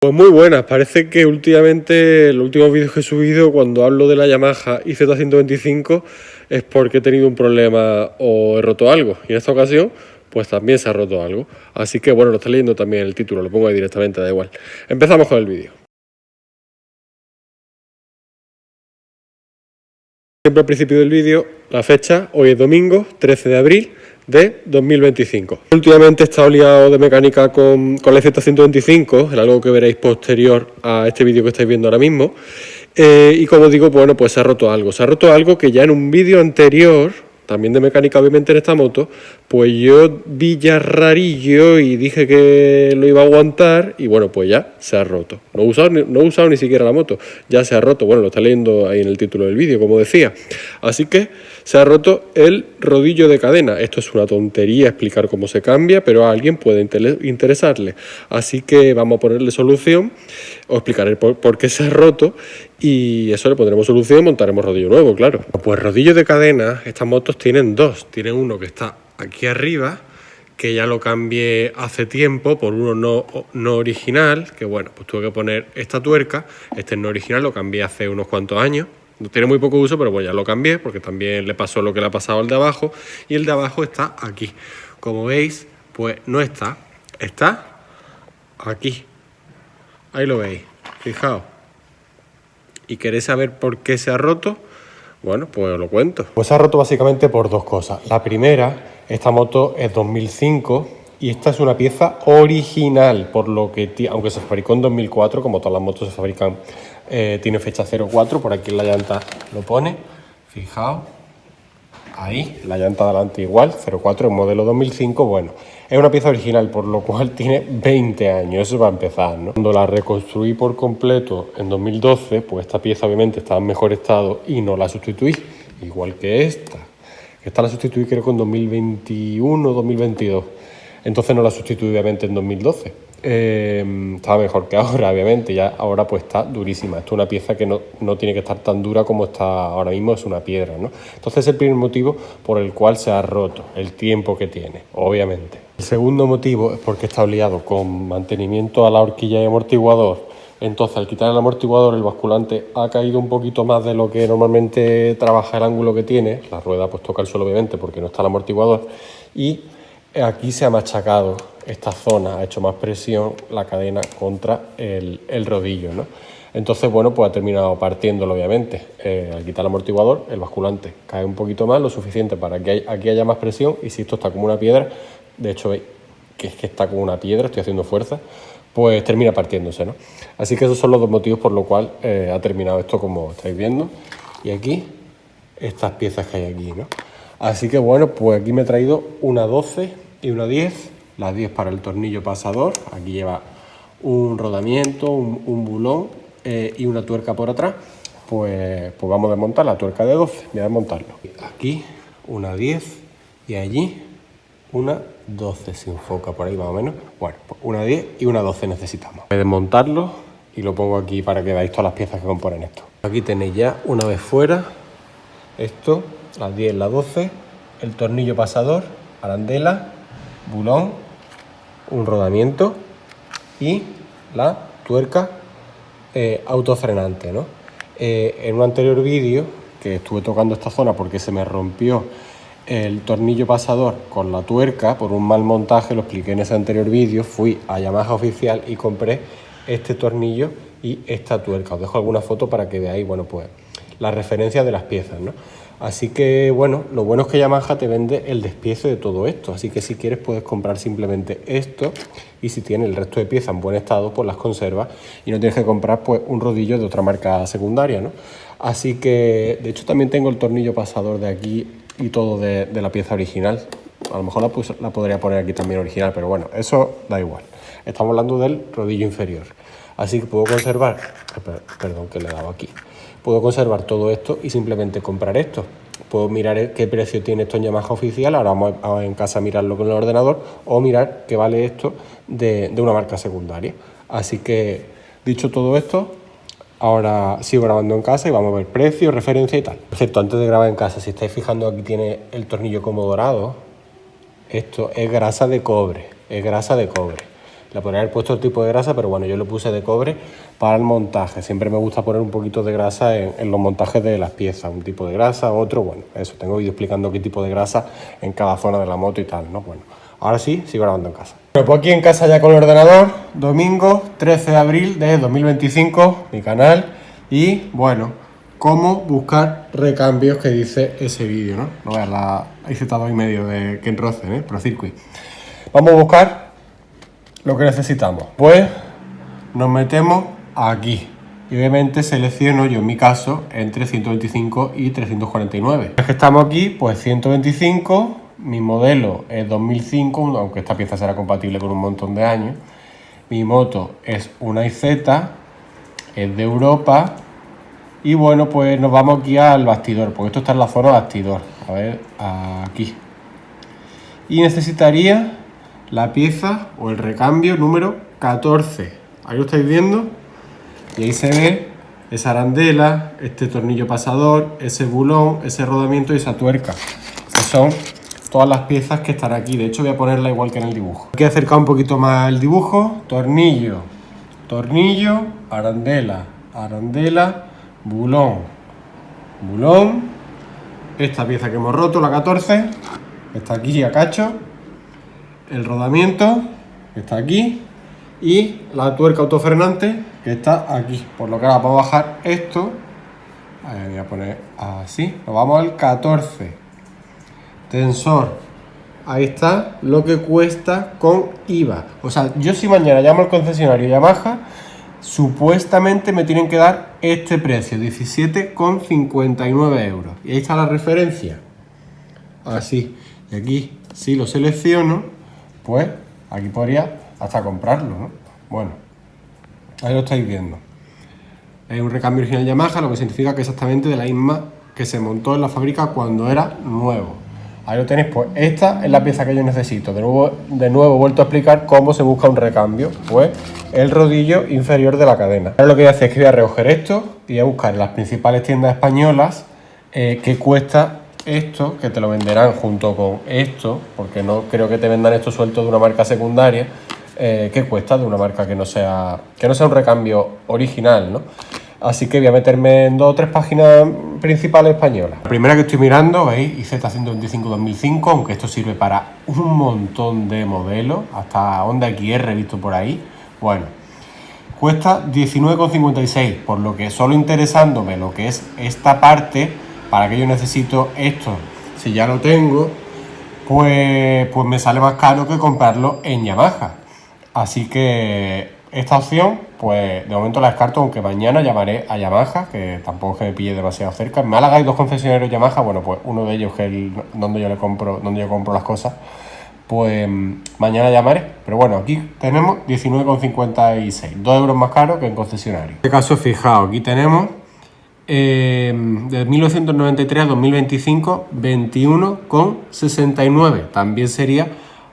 Pues muy buenas, parece que últimamente los últimos vídeos que he subido cuando hablo de la Yamaha IZ125 es porque he tenido un problema o he roto algo, y en esta ocasión pues también se ha roto algo, así que bueno, lo está leyendo también el título, lo pongo ahí directamente, da igual. Empezamos con el vídeo. Siempre al principio del vídeo, la fecha, hoy es domingo 13 de abril de 2025. Últimamente he estado liado de mecánica con la Z125, es algo que veréis posterior a este vídeo que estáis viendo ahora mismo. Y como digo, bueno, pues se ha roto algo que ya en un vídeo anterior, también de mecánica obviamente en esta moto, pues yo vi ya rarillo y dije que lo iba a aguantar y bueno, pues ya se ha roto. No he usado ni siquiera la moto, ya se ha roto, bueno, lo está leyendo ahí en el título del vídeo, como decía. Así que se ha roto el rodillo de cadena. Esto es una tontería explicar cómo se cambia, pero a alguien puede interesarle. Así que vamos a ponerle solución, os explicaré por qué se ha roto y eso le pondremos solución y montaremos rodillo nuevo, claro. Pues rodillo de cadena, estas motos tienen dos. Tienen uno que está aquí arriba, que ya lo cambié hace tiempo por uno no original, que bueno, pues tuve que poner esta tuerca. Este no original lo cambié hace unos cuantos años. Tiene muy poco uso, pero bueno, ya lo cambié porque también le pasó lo que le ha pasado al de abajo. Y el de abajo está aquí. Como veis, pues no está. Está aquí. Ahí lo veis. Fijaos. ¿Y queréis saber por qué se ha roto? Bueno, pues os lo cuento. Pues se ha roto básicamente por dos cosas. La primera, esta moto es 2005 y esta es una pieza original, por lo que, aunque se fabricó en 2004, como todas las motos se fabrican, tiene fecha 04, por aquí en la llanta lo pone, fijaos, ahí, la llanta de delante igual, 04, el modelo 2005, bueno, es una pieza original, por lo cual tiene 20 años, eso va a empezar, ¿no? Cuando la reconstruí por completo en 2012, pues esta pieza obviamente estaba en mejor estado y no la sustituí, igual que esta. Esta la sustituí creo que en 2021 o 2022, entonces no la sustituí obviamente en 2012. Estaba mejor que ahora, obviamente, ya ahora pues está durísima. Esto es una pieza que no tiene que estar tan dura como está ahora mismo, es una piedra, ¿no? Entonces es el primer motivo por el cual se ha roto, el tiempo que tiene, obviamente. El segundo motivo es porque está liado con mantenimiento a la horquilla y amortiguador. Entonces al quitar el amortiguador el basculante ha caído un poquito más de lo que normalmente trabaja el ángulo que tiene. La rueda pues toca el suelo obviamente porque no está el amortiguador y aquí se ha machacado esta zona, ha hecho más presión la cadena contra el rodillo, ¿no? Entonces, bueno, pues ha terminado partiéndolo, obviamente. Al quitar el amortiguador, el basculante cae un poquito más, lo suficiente para que aquí haya más presión, y si esto está como una piedra, de hecho veis que es que está como una piedra, estoy haciendo fuerza, pues termina partiéndose, ¿no? Así que esos son los dos motivos por los cuales ha terminado esto como estáis viendo. Y aquí, estas piezas que hay aquí, ¿no? Así que bueno, pues aquí me he traído una 12 y una 10. La 10 para el tornillo pasador. Aquí lleva un rodamiento, un bulón y una tuerca por atrás. Pues vamos a desmontar la tuerca de 12. Voy a desmontarlo. Aquí una 10 y allí una 12. Se enfoca por ahí más o menos. Bueno, pues una 10 y una 12 necesitamos. Voy a desmontarlo y lo pongo aquí para que veáis todas las piezas que componen esto. Aquí tenéis ya una vez fuera esto, las 10, la 12, el tornillo pasador, arandela, bulón, un rodamiento y la tuerca autofrenante, ¿no? En un anterior vídeo que estuve tocando esta zona porque se me rompió el tornillo pasador con la tuerca por un mal montaje, lo expliqué en ese anterior vídeo, fui a Yamaha Oficial y compré este tornillo y esta tuerca. Os dejo alguna foto para que veáis, bueno, pues las referencias de las piezas, ¿no? Así que bueno, lo bueno es que Yamaha te vende el despiece de todo esto, así que si quieres puedes comprar simplemente esto y si tienes el resto de piezas en buen estado pues las conservas y no tienes que comprar pues un rodillo de otra marca secundaria, ¿no? Así que de hecho también tengo el tornillo pasador de aquí y todo de la pieza original. A lo mejor la podría poner aquí también original, pero bueno, eso da igual. Estamos hablando del rodillo inferior. Así que puedo conservar, perdón que le he dado aquí. Puedo conservar todo esto y simplemente comprar esto. Puedo mirar qué precio tiene esto en Yamaha Oficial, ahora vamos en casa a mirarlo con el ordenador, o mirar qué vale esto de una marca secundaria. Así que, dicho todo esto, ahora sigo grabando en casa y vamos a ver precios, referencia y tal. Por cierto, antes de grabar en casa, si estáis fijando aquí tiene el tornillo como dorado, esto es grasa de cobre, Le podría haber puesto el tipo de grasa, pero bueno, yo lo puse de cobre para el montaje. Siempre me gusta poner un poquito de grasa en los montajes de las piezas, un tipo de grasa, otro, bueno, eso, tengo vídeo explicando qué tipo de grasa en cada zona de la moto y tal, ¿no? Bueno, ahora sí, sigo grabando en casa. Bueno, pues aquí en casa ya con el ordenador, domingo 13 de abril de 2025, mi canal, y bueno, cómo buscar recambios que dice ese vídeo, ¿no? No veas la IZ2,5 de Ken Rosen, Pro Circuit. Vamos a buscar lo que necesitamos. Pues nos metemos aquí y obviamente selecciono yo en mi caso entre 125 y 349. Es que estamos aquí, pues 125, mi modelo es 2005, aunque esta pieza será compatible con un montón de años. Mi moto es una IZ, es de Europa. Y bueno, pues nos vamos aquí al bastidor, porque esto está en la zona bastidor. A ver, aquí. Y necesitaría la pieza o el recambio número 14. Ahí lo estáis viendo. Y ahí se ve esa arandela, este tornillo pasador, ese bulón, ese rodamiento y esa tuerca. Que son todas las piezas que están aquí. De hecho voy a ponerla igual que en el dibujo. Aquí he acercado un poquito más el dibujo. Tornillo, tornillo, arandela, arandela, bulón, bulón. Esta pieza que hemos roto, la 14, está aquí a cacho. El rodamiento, que está aquí. Y la tuerca autofrenante, que está aquí. Por lo que ahora vamos a bajar esto. Ahí voy a poner así. Nos vamos al 14. Tensor. Ahí está lo que cuesta con IVA. O sea, yo si mañana llamo al concesionario Yamaha, supuestamente me tienen que dar este precio, 17,59 euros. Y ahí está la referencia. Así. Y aquí, si lo selecciono, pues aquí podría hasta comprarlo, ¿no? Bueno, ahí lo estáis viendo. Es un recambio original Yamaha, lo que significa que exactamente de la misma que se montó en la fábrica cuando era nuevo. Ahí lo tenéis, pues esta es la pieza que yo necesito. De nuevo he vuelto a explicar cómo se busca un recambio. Pues el rodillo inferior de la cadena. Ahora lo que voy a hacer es que voy a recoger esto y voy a buscar en las principales tiendas españolas qué cuesta esto, que te lo venderán junto con esto, porque no creo que te vendan esto suelto de una marca secundaria, qué cuesta de una marca que no sea un recambio original, ¿no? Así que voy a meterme en 2 o 3 páginas principales españolas. La primera que estoy mirando, ¿veis? IZ125-2005, aunque esto sirve para un montón de modelos, hasta Honda XR he visto por ahí. Bueno, cuesta 19,56, por lo que solo interesándome lo que es esta parte, para que yo necesito esto, si ya lo tengo, pues me sale más caro que comprarlo en Yamaha. Así que esta opción, pues de momento la descarto, aunque mañana llamaré a Yamaha, que tampoco es que me pille demasiado cerca. En Málaga hay 2 concesionarios Yamaha, bueno, pues uno de ellos, que es donde yo compro las cosas, pues mañana llamaré. Pero bueno, aquí tenemos 19,56, 2 euros más caro que en concesionario. En este caso, fijaos, aquí tenemos de 1993 a 2025, 21,69. También sería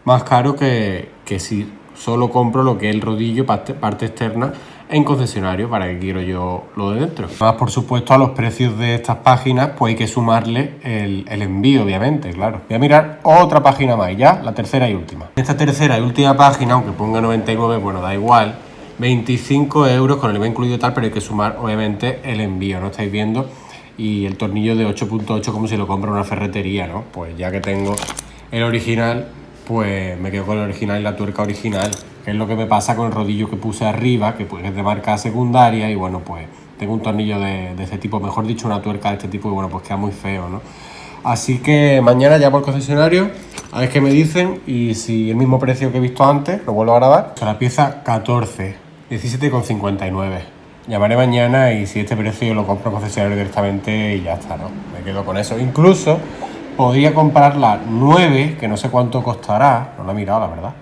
más caro que si solo compro lo que es el rodillo, parte externa, en concesionario. ¿Para qué quiero yo lo de dentro? Más, por supuesto, a los precios de estas páginas, pues hay que sumarle el envío, obviamente, claro. Voy a mirar otra página más, ya, la tercera y última. Esta tercera y última página, aunque ponga 99, bueno, da igual. 25 euros con el IVA incluido y tal, pero hay que sumar, obviamente, el envío, ¿no? Estáis viendo. Y el tornillo de 8.8 como si lo compro en una ferretería, ¿no? Pues ya que tengo el original, pues me quedo con el original y la tuerca original, que es lo que me pasa con el rodillo que puse arriba, que pues es de marca secundaria, y bueno, pues tengo un tornillo de este tipo, mejor dicho, una tuerca de este tipo, y bueno, pues queda muy feo, ¿no? Así que mañana ya por concesionario, a ver qué me dicen, y si el mismo precio que he visto antes, lo vuelvo a grabar. O sea, la pieza 14, 17,59. Llamaré mañana y si este precio lo compro en concesionario directamente y ya está, ¿no? Me quedo con eso. Incluso podría comprar la 9, que no sé cuánto costará, no la he mirado, la verdad.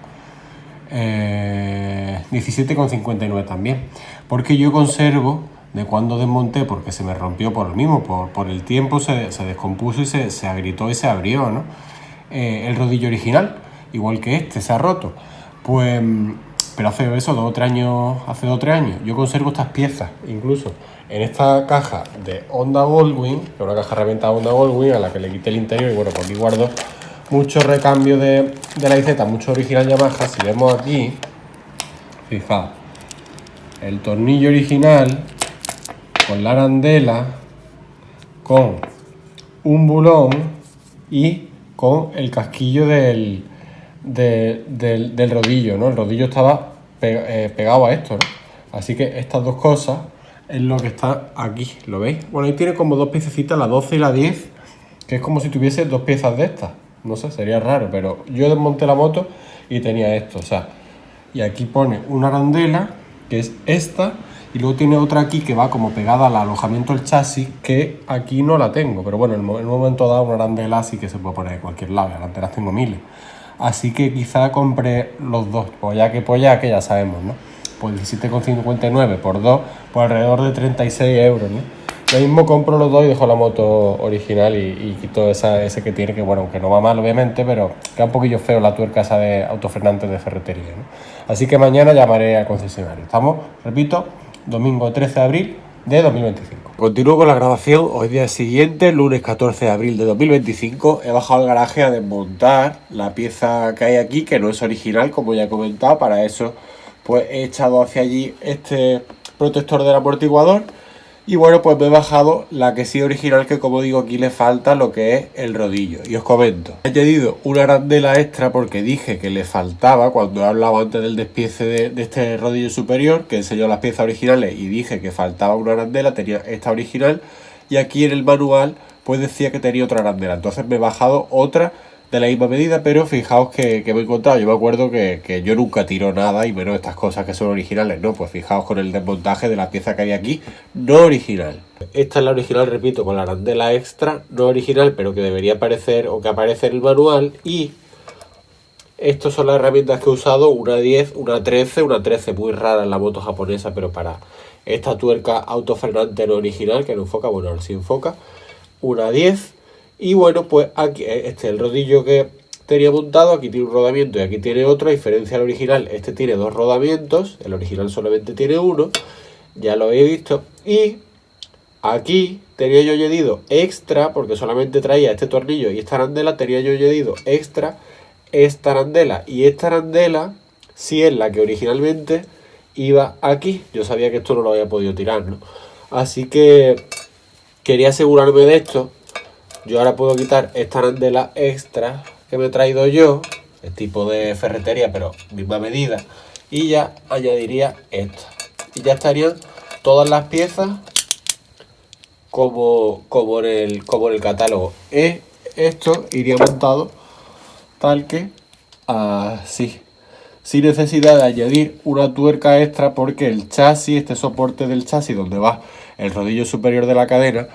17,59 también. Porque yo conservo de cuando desmonté, porque se me rompió por lo mismo, por el tiempo se descompuso y se agrietó y se abrió, ¿no? El rodillo original, igual que este, se ha roto. Pues, pero hace eso, hace 2 o 3 años. Yo conservo estas piezas, incluso en esta caja de Honda Goldwing, que es una caja reventada Honda Goldwing, a la que le quité el interior, y bueno, pues aquí guardo mucho recambio de la IZ, mucho original Yamaha. Si vemos aquí, Fijaos, el tornillo original con la arandela, con un bulón y con el casquillo del rodillo, ¿no? El rodillo estaba pegado a esto, ¿no? Así que estas dos cosas es lo que está aquí, ¿lo veis? Bueno, ahí tiene como dos piececitas, la 12 y la 10, que es como si tuviese dos piezas de estas. No sé, sería raro, pero yo desmonté la moto y tenía esto, o sea, y aquí pone una arandela, que es esta, y luego tiene otra aquí que va como pegada al alojamiento del chasis, que aquí no la tengo, pero bueno, en un momento dado una arandela sí que se puede poner en cualquier lado, y arandelas tengo miles. Así que quizá compré los dos, pues que ya sabemos, ¿no? Pues 17,59 por 2, pues alrededor de 36 euros, ¿no? Lo mismo compro los dos y dejo la moto original y quito ese que tiene, que bueno, aunque no va mal obviamente, pero queda un poquillo feo la tuerca esa de autofrenante de ferretería, ¿no? Así que mañana llamaré al concesionario. Estamos, repito, domingo 13 de abril de 2025. Continúo con la grabación. Hoy día siguiente, lunes 14 de abril de 2025. He bajado al garaje a desmontar la pieza que hay aquí, que no es original, como ya he comentado. Para eso pues he echado hacia allí este protector del amortiguador. Y bueno, pues me he bajado la que sí original, que como digo aquí le falta lo que es el rodillo. Y os comento, he añadido una arandela extra porque dije que le faltaba, cuando he hablado antes del despiece de este rodillo superior, que enseñó las piezas originales y dije que faltaba una arandela, tenía esta original, y aquí en el manual pues decía que tenía otra arandela. Entonces me he bajado otra de la misma medida, pero fijaos que me he encontrado. Yo me acuerdo que yo nunca tiro nada, y menos estas cosas que son originales, ¿no? Pues fijaos con el desmontaje de la pieza que hay aquí, no original. Esta es la original, repito, con la arandela extra, no original, pero que debería aparecer o que aparece en el manual. Y estas son las herramientas que he usado, una 10, una 13 muy rara en la moto japonesa, pero para esta tuerca autofrenante no original, que no enfoca, bueno, ahora sí enfoca, una 10. Y bueno, pues aquí este es el rodillo que tenía montado, aquí tiene un rodamiento y aquí tiene otro, a diferencia del original, este tiene dos rodamientos, el original solamente tiene uno, ya lo habéis visto, y aquí tenía yo añadido extra, porque solamente traía este tornillo y esta arandela, tenía yo añadido extra esta arandela, y esta arandela sí es la que originalmente iba aquí. Yo sabía que esto no lo había podido tirar, ¿no? Así que quería asegurarme de esto. Yo ahora puedo quitar esta arandela extra que me he traído yo, el tipo de ferretería, pero misma medida, y ya añadiría esta. Y ya estarían todas las piezas como en el catálogo. Esto iría montado tal que así, sin necesidad de añadir una tuerca extra, porque el chasis, este soporte del chasis donde va el rodillo superior de la cadena,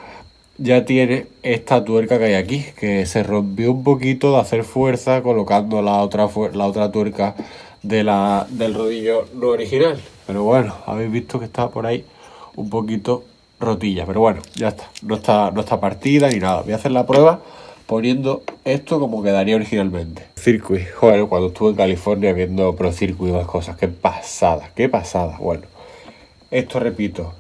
ya tiene esta tuerca que hay aquí, que se rompió un poquito de hacer fuerza colocando la otra tuerca del rodillo no original. Pero bueno, habéis visto que está por ahí un poquito rotilla, pero bueno, ya está, no está partida ni nada. Voy a hacer la prueba poniendo esto como quedaría originalmente. Circuit, joder, cuando estuve en California viendo Pro Circuit y más cosas, qué pasada. Bueno, esto repito,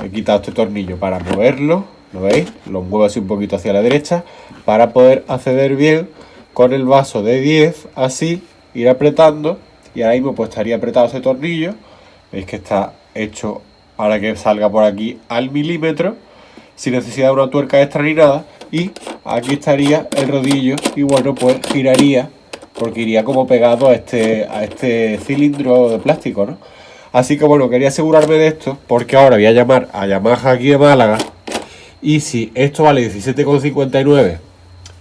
he quitado este tornillo para moverlo, ¿lo veis? Lo muevo así un poquito hacia la derecha para poder acceder bien con el vaso de 10, así, ir apretando, y ahora mismo pues estaría apretado ese tornillo. Veis que está hecho para que salga por aquí al milímetro, sin necesidad de una tuerca extra ni nada, y aquí estaría el rodillo, y bueno, pues giraría, porque iría como pegado a este cilindro de plástico, ¿no? Así que bueno, quería asegurarme de esto, porque ahora voy a llamar a Yamaha aquí de Málaga, y si esto vale 17,59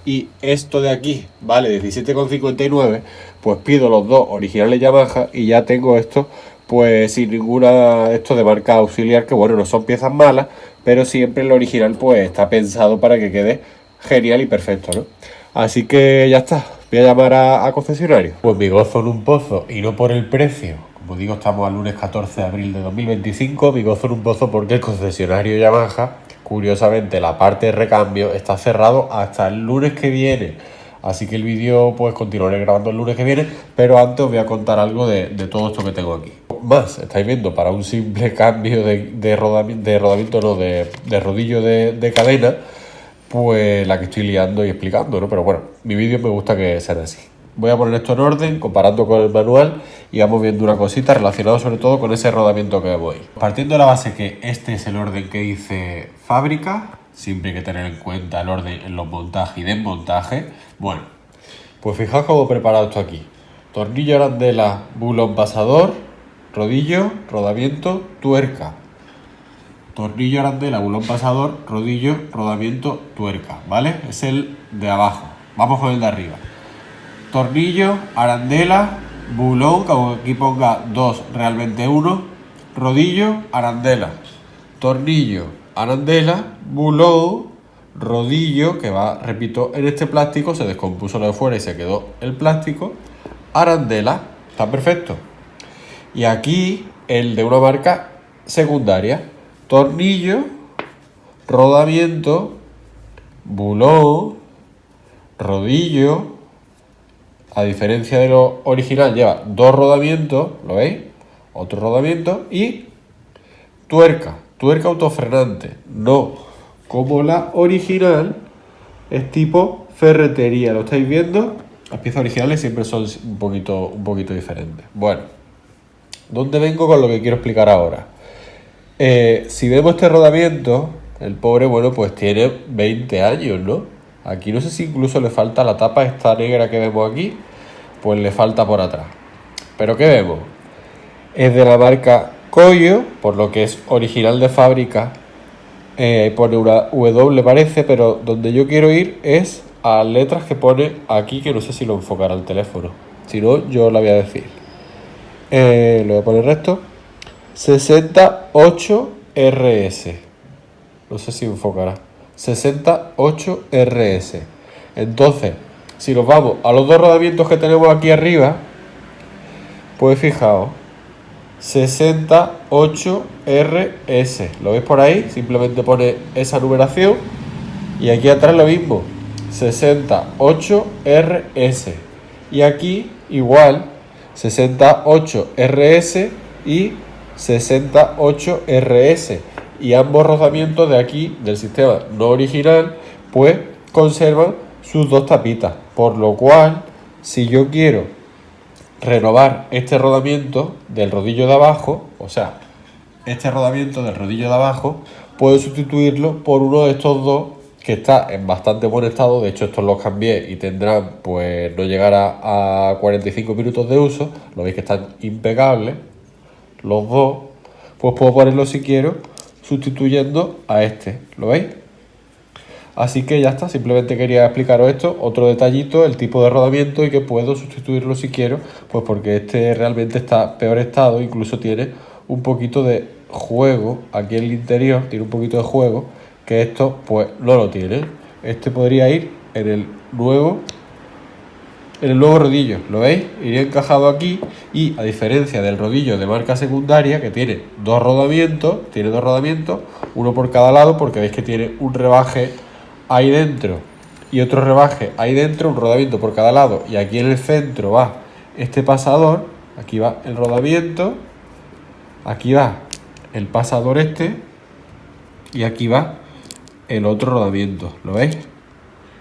y esto de aquí vale 17,59, pues pido los dos originales Yamaha y ya tengo esto pues sin ninguna esto de marca auxiliar, que bueno, no son piezas malas, pero siempre el original pues está pensado para que quede genial y perfecto, ¿no? Así que ya está, voy a llamar a concesionario. Pues mi gozo en un pozo, y no por el precio. Como digo, estamos al lunes 14 de abril de 2025, mi gozo en un pozo porque el concesionario Yamaha, curiosamente, la parte de recambio está cerrado hasta el lunes que viene. Así que el vídeo pues continuaré grabando el lunes que viene, pero antes os voy a contar algo de todo esto que tengo aquí. Más, estáis viendo, para un simple cambio de rodillo de cadena, pues la que estoy liando y explicando, ¿no? Pero bueno, mi vídeo me gusta que sean así. voy a poner esto en orden, comparando con el manual, y vamos viendo una cosita relacionada sobre todo con ese rodamiento que vemos ahí. Partiendo de la base que este es el orden que dice fábrica, siempre hay que tener en cuenta el orden en los montajes y desmontajes. Bueno, pues fijaos cómo he preparado esto aquí. Tornillo, arandela, bulón, pasador, rodillo, rodamiento, tuerca. Tornillo, arandela, bulón, pasador, rodillo, rodamiento, tuerca, ¿vale? Es el de abajo. Vamos con el de arriba. Tornillo, arandela, bulón, que aquí ponga 2, realmente 1. Rodillo, arandela. Tornillo, arandela, bulón, rodillo, que va, repito, en este plástico, se descompuso lo de fuera y se quedó el plástico. Arandela, está perfecto. Y aquí el de una marca secundaria. Tornillo, rodamiento, bulón, rodillo. A diferencia de lo original, lleva 2 rodamientos, ¿lo veis? Otro rodamiento y tuerca autofrenante. No, como la original, es tipo ferretería, ¿lo estáis viendo? Las piezas originales siempre son un poquito diferentes. Bueno, ¿dónde vengo con lo que quiero explicar ahora? Si vemos este rodamiento, el pobre, bueno, pues tiene 20 años, ¿no? Aquí no sé si incluso le falta la tapa esta negra que vemos aquí, pues le falta por atrás. ¿Pero qué vemos? Es de la marca Koyo, por lo que es original de fábrica. Pone una W parece, pero donde yo quiero ir es a letras que pone aquí, que no sé si lo enfocará el teléfono. Si no, yo la voy a decir. Le voy a poner esto. 68 RS. No sé si enfocará. 68 RS. Entonces, si nos vamos a los 2 rodamientos que tenemos aquí arriba, pues fijaos, 68 RS. ¿Lo veis por ahí? Simplemente pone esa numeración. Y aquí atrás lo mismo, 68 RS. Y aquí igual, 68 RS y 68 RS. Y ambos rodamientos de aquí, del sistema no original, pues conservan sus 2 tapitas. Por lo cual, si yo quiero renovar este rodamiento del rodillo de abajo, o sea, este rodamiento del rodillo de abajo, puedo sustituirlo por uno de estos dos que está en bastante buen estado. De hecho, estos los cambié y tendrán, pues, no llegará a 45 minutos de uso. Lo veis que están impecables los dos. Pues puedo ponerlo, si quiero, sustituyendo a este. ¿Lo veis? Así que ya está, simplemente quería explicaros esto, otro detallito, el tipo de rodamiento, y que puedo sustituirlo si quiero, pues porque este realmente está peor estado, incluso tiene un poquito de juego aquí en el interior, tiene un poquito de juego, que esto pues no lo tiene. Este podría ir en el nuevo rodillo, ¿lo veis? Iría encajado aquí, y a diferencia del rodillo de marca secundaria, que tiene 2 rodamientos, uno por cada lado, porque veis que tiene un rebaje ahí dentro y otro rebaje ahí dentro, un rodamiento por cada lado, y aquí en el centro va este pasador, aquí va el rodamiento, aquí va el pasador este, y aquí va el otro rodamiento, ¿lo veis?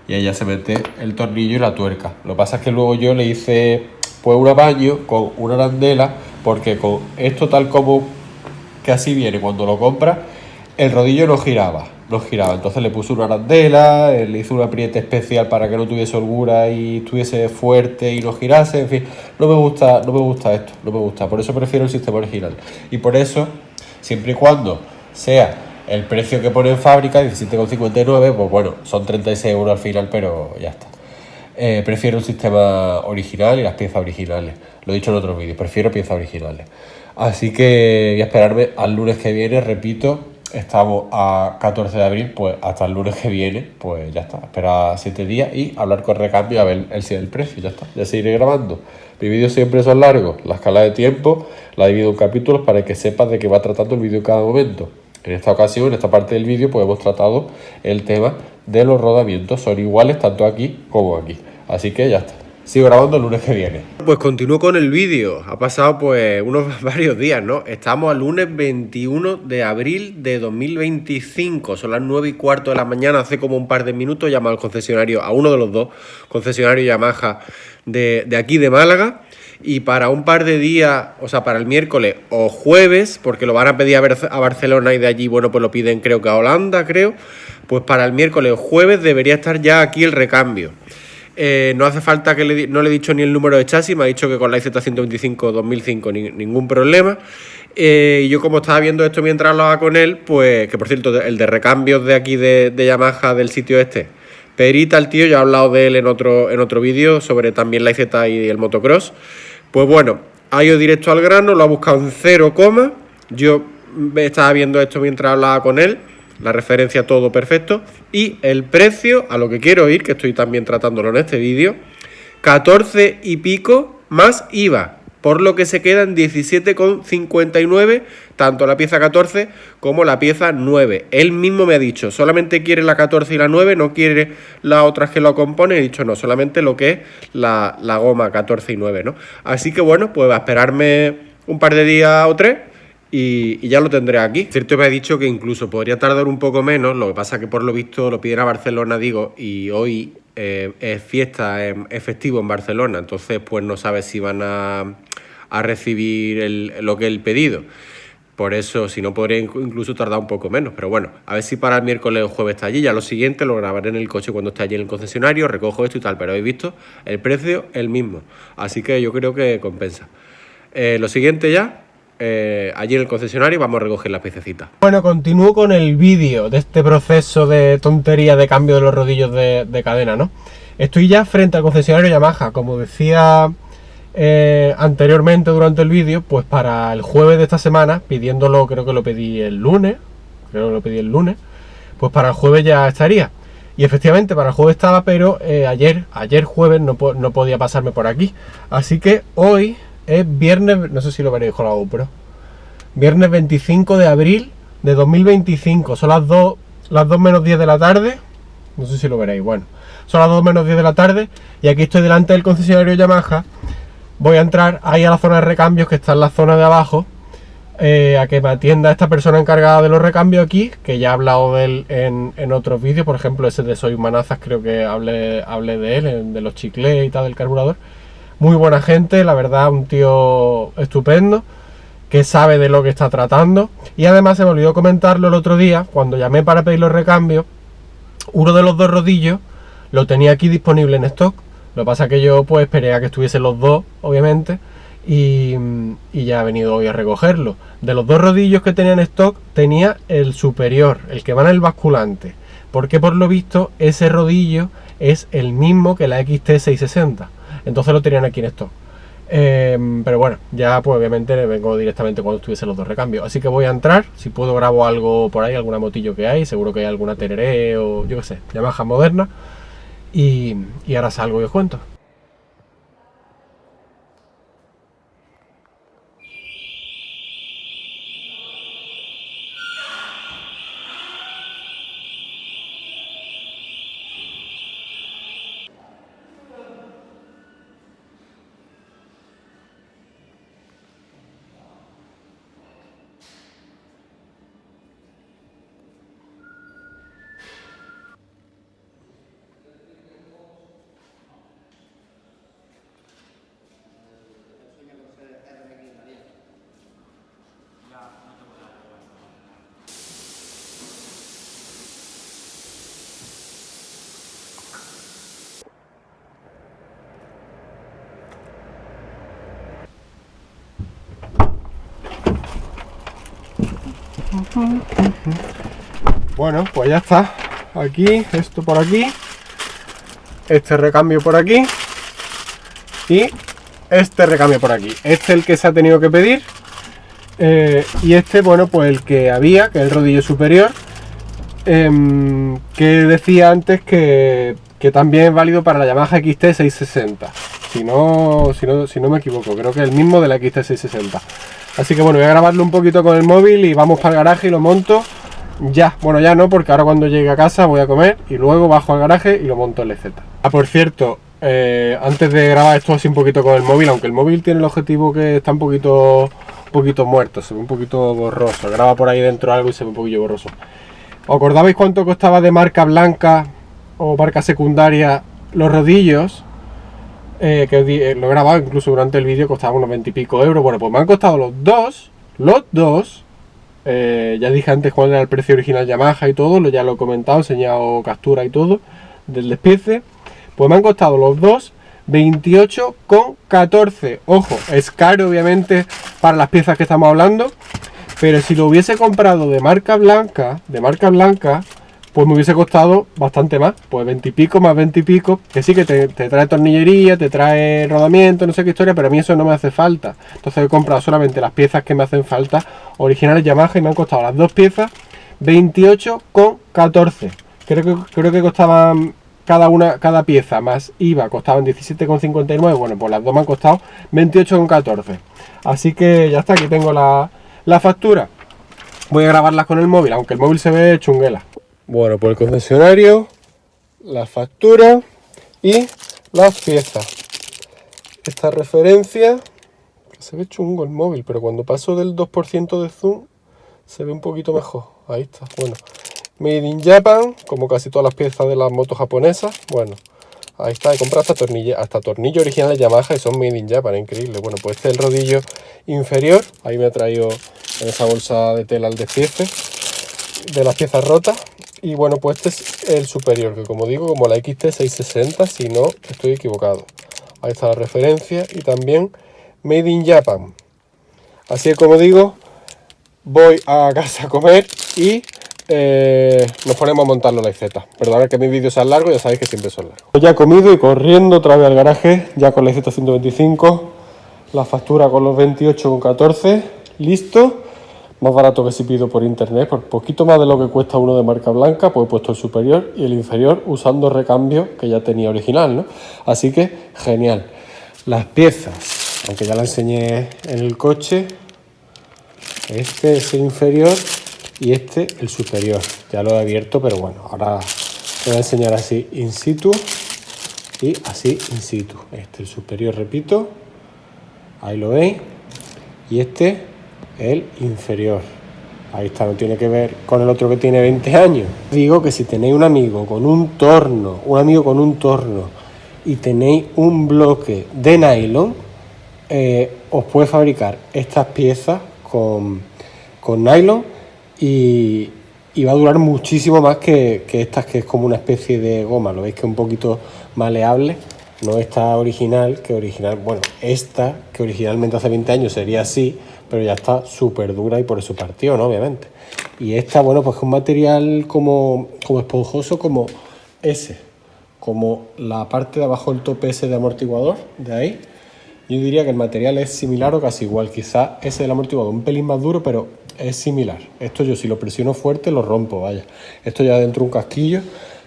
Y ahí ya se mete el tornillo y la tuerca. Lo que pasa es que luego yo le hice pues un apaño con una arandela, porque con esto tal como que así viene cuando lo compras, el rodillo no giraba. Entonces le puse una arandela, le hice un apriete especial para que no tuviese holgura y estuviese fuerte y no girase. En fin, no me gusta esto. Por eso prefiero el sistema original. Y por eso, siempre y cuando sea el precio que pone en fábrica, 17,59, pues bueno, son 36 € al final, pero ya está. Prefiero el sistema original y las piezas originales. Lo he dicho en otros vídeos, prefiero piezas originales. Así que voy a esperarme al lunes que viene, repito. Estamos a 14 de abril, pues hasta el lunes que viene, pues ya está. Espera 7 días y hablar con recambio a ver el precio, ya está. Ya seguiré grabando. Mis vídeos siempre son largos. La escala de tiempo la divido en capítulos para que sepas de qué va tratando el vídeo en cada momento. En esta ocasión, en esta parte del vídeo, pues hemos tratado el tema de los rodamientos. Son iguales tanto aquí como aquí. Así que ya está. sigo grabando el lunes que viene. Pues continúo con el vídeo. Ha pasado pues varios días, ¿no? Estamos al lunes 21 de abril de 2025. Son las 9:15 de la mañana. Hace como un par de minutos llamo al concesionario, a uno de los dos concesionarios Yamaha de aquí de Málaga. Y para un par de días, o sea, para el miércoles o jueves, porque lo van a pedir a Barcelona y de allí, bueno, pues lo piden creo que a Holanda, creo. Pues para el miércoles o jueves debería estar ya aquí el recambio. No hace falta que no le he dicho ni el número de chasis, me ha dicho que con la IZ125 2005 ningún problema. Y yo como estaba viendo esto mientras hablaba con él, pues que por cierto, el de recambios de aquí de Yamaha del sitio este, perita el tío, ya he hablado de él en otro vídeo sobre también la IZ y el motocross. Pues bueno, ha ido directo al grano, lo ha buscado en 0, yo estaba viendo esto mientras hablaba con él, la referencia todo perfecto, y el precio, a lo que quiero ir, que estoy también tratándolo en este vídeo, 14 y pico más IVA, por lo que se quedan 17,59, tanto la pieza 14 como la pieza 9. Él mismo me ha dicho, solamente quiere la 14 y la 9, no quiere las otras que lo componen. He dicho, no, solamente lo que es la goma 14 y 9, ¿no? Así que bueno, pues va a esperarme un par de días o 3 y ya lo tendré aquí. Cierto, me ha dicho que incluso podría tardar un poco menos, lo que pasa que por lo visto lo piden a Barcelona, digo, y hoy es fiesta, es festivo en Barcelona, entonces pues no sabe si van a recibir lo que es el pedido. Por eso, si no, podría incluso tardar un poco menos. Pero bueno, a ver si para el miércoles o jueves está allí. Ya lo siguiente lo grabaré en el coche cuando esté allí en el concesionario, recojo esto y tal. Pero habéis visto, el precio el mismo. Así que yo creo que compensa. Lo siguiente ya, allí en el concesionario vamos a recoger las piececitas. Bueno, continúo con el vídeo de este proceso de tontería de cambio de los rodillos de cadena, ¿no? Estoy ya frente al concesionario Yamaha, como decía anteriormente durante el vídeo, pues para el jueves de esta semana, pidiéndolo, creo que lo pedí el lunes, pues para el jueves ya estaría. Y efectivamente para el jueves estaba, pero ayer jueves no podía pasarme por aquí. Así que hoy es viernes, no sé si lo veréis con la GoPro, viernes 25 de abril de 2025, son las 2 menos 10 de la tarde, no sé si lo veréis, bueno, son las 2 menos 10 de la tarde y aquí estoy delante del concesionario Yamaha. Voy a entrar ahí a la zona de recambios que está en la zona de abajo, a que me atienda esta persona encargada de los recambios aquí, que ya he hablado de él en otros vídeos, por ejemplo ese de Soy Manazas, creo que hablé de él, de los chiclés y tal, del carburador. Muy buena gente, la verdad, un tío estupendo, que sabe de lo que está tratando. Y además se me olvidó comentarlo el otro día, cuando llamé para pedir los recambios, uno de los dos rodillos lo tenía aquí disponible en stock. Lo que pasa es que yo pues esperé a que estuviesen los dos, obviamente, y ya he venido hoy a recogerlo. De los dos rodillos que tenía en stock, tenía el superior, el que va en el basculante, porque por lo visto ese rodillo es el mismo que la XT660, entonces lo tenían aquí en stock. Pero bueno, ya pues obviamente vengo directamente cuando estuviesen los dos recambios. Así que voy a entrar, si puedo grabo algo por ahí, alguna motillo que hay, seguro que hay alguna Tereré o yo qué sé, Yamaha moderna. Y ahora salgo y os cuento. Bueno, pues ya está. Aquí, esto por aquí, este recambio por aquí y este recambio por aquí. Este es el que se ha tenido que pedir, y este, bueno, pues el que había, que es el rodillo superior, que decía antes que también es válido para la Yamaha XT660. Si no me equivoco, creo que es el mismo de la XT660. Así que bueno, voy a grabarlo un poquito con el móvil y vamos para el garaje y lo monto ya. Bueno, ya no, porque ahora cuando llegue a casa voy a comer y luego bajo al garaje y lo monto en la EZ. Ah, por cierto, antes de grabar esto así un poquito con el móvil, aunque el móvil tiene el objetivo que está un poquito muerto, se ve un poquito borroso, graba por ahí dentro algo y se ve un poquillo borroso. ¿Os acordabais cuánto costaba de marca blanca o marca secundaria los rodillos? Que lo he grabado incluso durante el vídeo, costaban unos 20 y pico euros. Bueno, pues me han costado los dos. Ya dije antes cuál era el precio original Yamaha y todo, ya lo he comentado, he enseñado captura y todo del despiece. Pues me han costado los dos 28,14. Ojo, es caro obviamente para las piezas que estamos hablando, pero si lo hubiese comprado de marca blanca, pues me hubiese costado bastante más, pues 20 y pico más 20 y pico, que sí que te trae tornillería, te trae rodamiento, no sé qué historia, pero a mí eso no me hace falta. Entonces he comprado solamente las piezas que me hacen falta, originales Yamaha, y me han costado las dos piezas 28,14. Creo que costaban cada pieza más IVA, costaban 17,59, bueno, pues las dos me han costado 28,14. Así que ya está, aquí tengo la factura. Voy a grabarlas con el móvil, aunque el móvil se ve chunguela. Bueno, pues el concesionario, la factura y las piezas. Esta referencia, se ve chungo el móvil, pero cuando paso del 2% de zoom se ve un poquito mejor. Ahí está, bueno. Made in Japan, como casi todas las piezas de las motos japonesas. Bueno, ahí está, he comprado hasta tornillo original de Yamaha y son Made in Japan, increíble. Bueno, pues este es el rodillo inferior, ahí me ha traído en esa bolsa de tela el despiece de las piezas rotas. Y bueno, pues este es el superior, que como digo, como la XT660, si no estoy equivocado. Ahí está la referencia y también Made in Japan. Así que como digo, voy a casa a comer y nos ponemos a montarlo la IZ. Perdonad que mis vídeos sean largos, ya sabéis que siempre son largos. Ya he comido y corriendo otra vez al garaje, ya con la IZ125, la factura con los 28,14, listo. Más barato que si pido por internet, por poquito más de lo que cuesta uno de marca blanca, pues he puesto el superior y el inferior usando recambio que ya tenía original, ¿no? Así que genial. Las piezas, aunque ya las enseñé en el coche, este es el inferior y este el superior. Ya lo he abierto, pero bueno, ahora te voy a enseñar así in situ y así in situ. Este el superior, repito, ahí lo veis, y este el inferior. Ahí está, no tiene que ver con el otro que tiene 20 años. Digo que si tenéis un amigo con un torno, y tenéis un bloque de nylon, os puede fabricar estas piezas con nylon y va a durar muchísimo más que estas, que es como una especie de goma. Lo veis que es un poquito maleable. No esta original, bueno, esta que originalmente hace 20 años sería así, pero ya está súper dura y por eso partió, ¿no? Obviamente. Y esta, bueno, pues es un material como esponjoso, como ese, como la parte de abajo del tope ese de amortiguador, de ahí. Yo diría que el material es similar o casi igual, quizás ese del amortiguador un pelín más duro, pero es similar. Esto yo si lo presiono fuerte lo rompo, vaya. Esto ya dentro de un casquillo,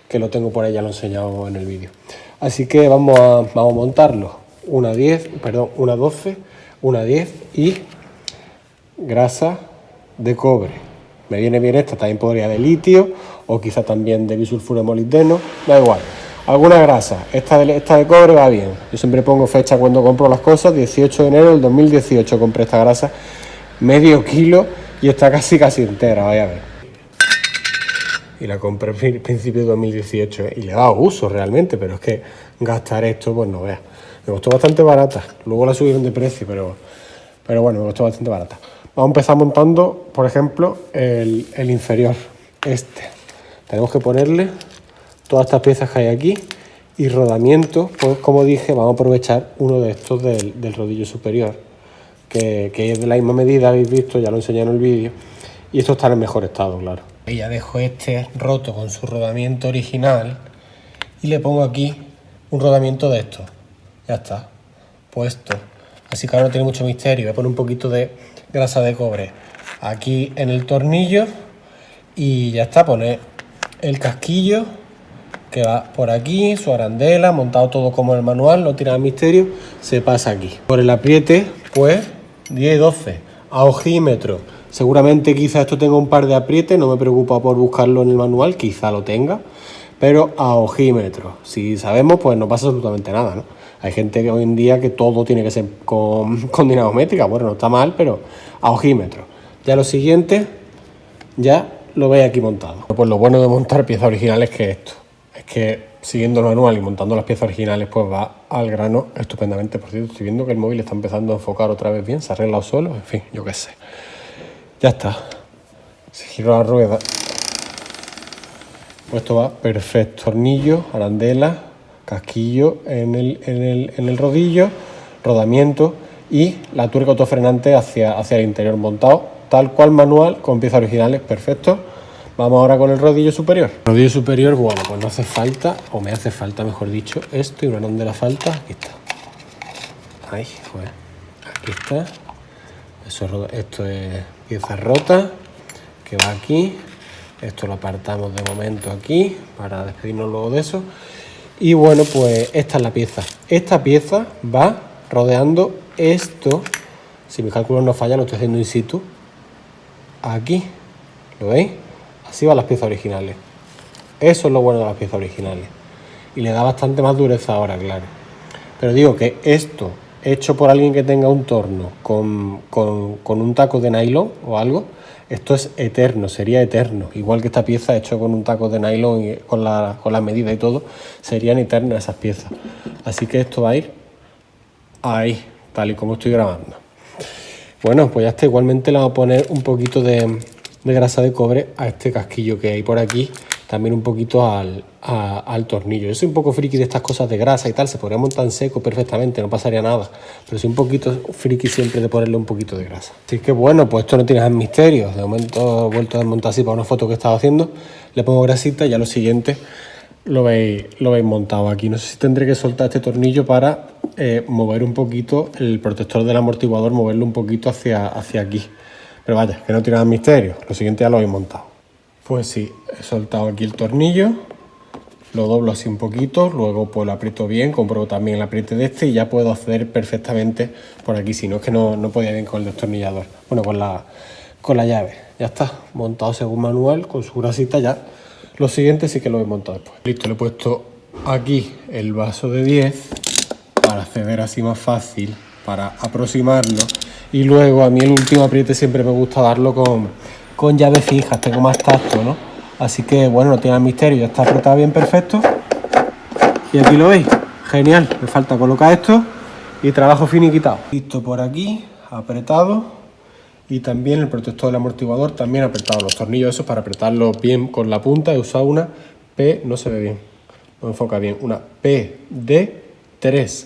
que lo tengo por ahí, ya lo he enseñado en el vídeo. Así que vamos a montarlo. Una 12, una 10 y grasa de cobre. Me viene bien esta, también podría de litio o quizá también de bisulfuro de molibdeno, da igual. Alguna grasa, esta de cobre va bien. Yo siempre pongo fecha cuando compro las cosas, 18 de enero del 2018 compré esta grasa, medio kilo, y está casi entera, vaya a ver. Y la compré en principio de 2018, y le he dado uso realmente, pero es que gastar esto, pues no veas. Me costó bastante barata, luego la subieron de precio, pero bueno, me costó bastante barata. Vamos a empezar montando, por ejemplo, el inferior, este. Tenemos que ponerle todas estas piezas que hay aquí y rodamiento, pues como dije, vamos a aprovechar uno de estos del rodillo superior, que es de la misma medida, habéis visto, ya lo enseñé en el vídeo, y esto está en el mejor estado, claro. Y ya dejo este roto con su rodamiento original y le pongo aquí un rodamiento de estos. Ya está, puesto. Así que ahora no tiene mucho misterio. Voy a poner un poquito de grasa de cobre aquí en el tornillo y ya está. Poner el casquillo que va por aquí, su arandela, montado todo como en el manual, no tiene misterio, se pasa aquí. Por el apriete, pues 10 y 12, a ojímetro. Seguramente quizá esto tenga un par de aprietes, no me preocupa por buscarlo en el manual, quizá lo tenga, pero a ojímetro. Si sabemos, pues no pasa absolutamente nada, ¿no? Hay gente que hoy en día que todo tiene que ser con dinamométrica. Bueno, no está mal, pero a ojímetro. Ya lo siguiente, ya lo veis aquí montado. Pues lo bueno de montar piezas originales es que esto, es que siguiendo el manual y montando las piezas originales, pues va al grano estupendamente. Por cierto, estoy viendo que el móvil está empezando a enfocar otra vez bien, se ha arreglado solo, en fin, yo qué sé. Ya está. Se giró la rueda. Pues esto va perfecto. Tornillo, arandela, casquillo en el rodillo, rodamiento y la tuerca autofrenante hacia el interior montado, tal cual manual, con piezas originales, perfecto. Vamos ahora con el rodillo superior. El rodillo superior, bueno, pues no hace falta, o me hace falta, mejor dicho, esto y una arandela falta. Aquí está. Ahí, pues, aquí está. Esto es pieza rota, que va aquí. Esto lo apartamos de momento aquí para despedirnos luego de eso. Y bueno, pues esta es la pieza. Esta pieza va rodeando esto. Si mis cálculos no fallan, lo estoy haciendo in situ. Aquí, ¿lo veis? Así van las piezas originales. Eso es lo bueno de las piezas originales. Y le da bastante más dureza ahora, claro. Pero digo que esto, hecho por alguien que tenga un torno con un taco de nylon o algo, esto es eterno, sería eterno. Igual que esta pieza hecho con un taco de nylon y con las medidas y todo, serían eternas esas piezas. Así que esto va a ir ahí, tal y como estoy grabando. Bueno, pues ya está. Igualmente le vamos a poner un poquito de grasa de cobre a este casquillo que hay por aquí, también un poquito al tornillo. Yo soy un poco friki de estas cosas de grasa y tal, se podría montar en seco perfectamente, no pasaría nada, pero soy un poquito friki siempre de ponerle un poquito de grasa. Así que bueno, pues esto no tiene más misterio. De momento he vuelto a desmontar así para una foto que estaba haciendo, le pongo grasita y ya lo siguiente lo veis montado aquí. No sé si tendré que soltar este tornillo para mover un poquito el protector del amortiguador, moverlo un poquito hacia aquí. Pero vaya, que no tiene más misterio. Lo siguiente ya lo habéis montado. Pues sí, he soltado aquí el tornillo, lo doblo así un poquito, luego pues lo aprieto bien, compruebo también el apriete de este y ya puedo acceder perfectamente por aquí. Si no, es que no podía bien con el destornillador. Bueno, con la llave. Ya está, montado según manual, con su grasita ya. Lo siguiente sí que lo he montado después. Listo, le he puesto aquí el vaso de 10 para acceder así más fácil, para aproximarlo. Y luego a mí el último apriete siempre me gusta darlo con llaves fijas, tengo más tacto, ¿no? Así que bueno, no tiene misterio, ya está apretado bien, perfecto. Y aquí lo veis, genial. Me falta colocar esto y trabajo finiquitado. Listo por aquí, apretado. Y también el protector del amortiguador también apretado. Los tornillos esos para apretarlos bien con la punta. He usado una P, no se ve bien, no enfoca bien, una PD3.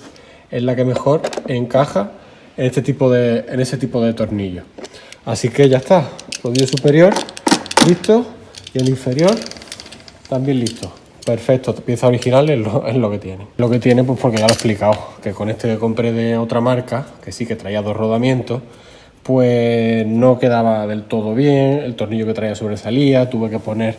Es la que mejor encaja en ese tipo de tornillos. Así que ya está, rodillo superior listo y el inferior también listo. Perfecto, pieza original es lo que tiene. Lo que tiene, pues porque ya lo he explicado, que con este que compré de otra marca, que sí que traía 2 rodamientos, pues no quedaba del todo bien, el tornillo que traía sobresalía, tuve que poner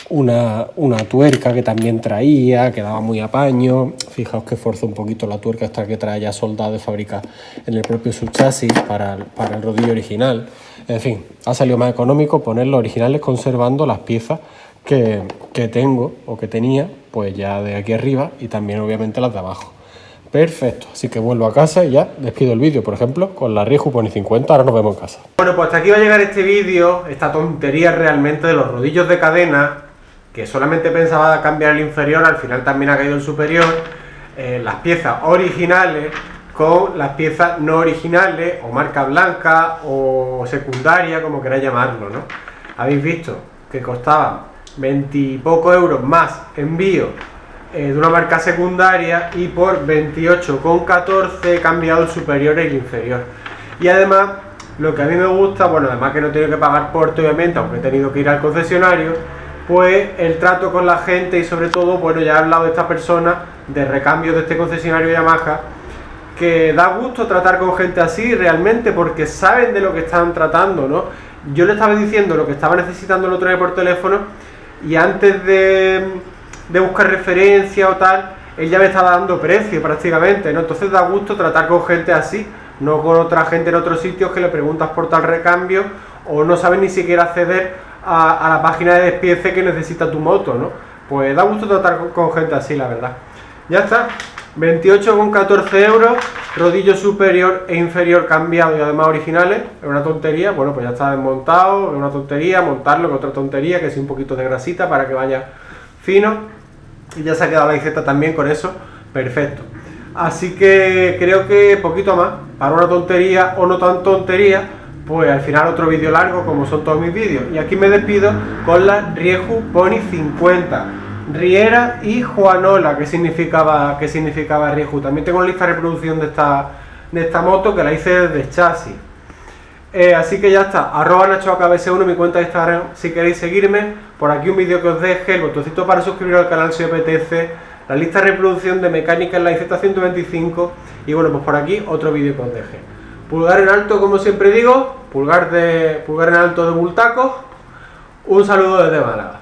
una tuerca que también traía, quedaba muy a paño. Fijaos que esfuerzo un poquito la tuerca esta que trae ya soldada de fábrica en el propio subchasis para el rodillo original. En fin, ha salido más económico poner los originales conservando las piezas que tengo o que tenía, pues ya de aquí arriba y también obviamente las de abajo. Perfecto, así que vuelvo a casa y ya despido el vídeo, por ejemplo, con la Rieju Pony 50, ahora nos vemos en casa. Bueno, pues hasta aquí va a llegar este vídeo, esta tontería realmente de los rodillos de cadena, que solamente pensaba cambiar el inferior, al final también ha caído el superior, las piezas originales con las piezas no originales, o marca blanca, o secundaria, como queráis llamarlo, ¿no? Habéis visto que costaban 20 y pocos euros más envío de una marca secundaria y por 28,14 he cambiado el superior y el inferior. Y además, lo que a mí me gusta, bueno, además que no he tenido que pagar porte obviamente, aunque he tenido que ir al concesionario, pues el trato con la gente y sobre todo, bueno, ya he hablado de esta persona de recambio de este concesionario Yamaha, que da gusto tratar con gente así realmente porque saben de lo que están tratando, ¿no? Yo le estaba diciendo lo que estaba necesitando el otro día por teléfono y antes de buscar referencia o tal, él ya me estaba dando precio prácticamente, ¿no? Entonces da gusto tratar con gente así, no con otra gente en otros sitios que le preguntas por tal recambio o no sabes ni siquiera acceder a la página de despiece que necesita tu moto, ¿no? pues da gusto tratar con gente así, la verdad. Ya está, 28,14 euros, rodillo superior e inferior cambiado y además originales. Es una tontería, bueno, pues ya está desmontado, es una tontería, montarlo con otra tontería, que es un poquito de grasita para que vaya fino. Y ya se ha quedado la iseta también con eso, perfecto. Así que creo que poquito más, para una tontería o no tan tontería, pues al final otro vídeo largo como son todos mis vídeos. Y aquí me despido con la Rieju Pony 50, Riera y Juanola, que significaba Rieju. También tengo lista de reproducción de esta moto, que la hice desde chasis. Así que ya está, @NachoAKBS1 mi cuenta de Instagram si queréis seguirme. Por aquí un vídeo que os deje, el botoncito para suscribiros al canal si os apetece, la lista de reproducción de mecánica en la IZ125 y bueno, pues por aquí otro vídeo que os deje. Pulgar en alto, como siempre digo, pulgar en alto de Bultaco. Un saludo desde Málaga.